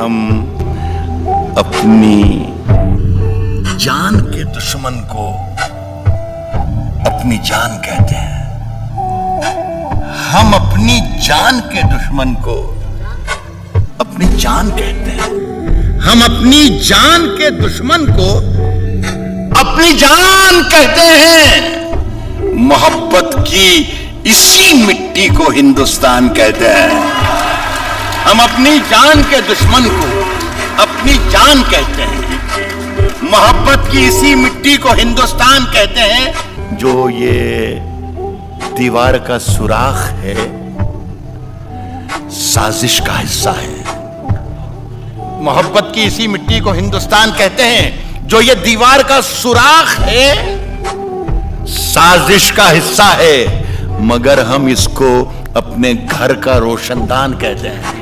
हम अपनी जान के दुश्मन को अपनी जान कहते हैं। हम अपनी जान के दुश्मन को अपनी जान कहते हैं। हम अपनी जान के दुश्मन को अपनी जान कहते हैं। मोहब्बत की इसी मिट्टी को हिंदुस्तान कहते हैं। हम अपनी जान के दुश्मन को अपनी जान कहते हैं। मोहब्बत की इसी मिट्टी को हिंदुस्तान कहते हैं। जो ये दीवार का सुराख है, साजिश का हिस्सा है। मोहब्बत की इसी मिट्टी को हिंदुस्तान कहते हैं। जो ये दीवार का सुराख है, साजिश का हिस्सा है, मगर हम इसको अपने घर का रोशनदान कहते हैं।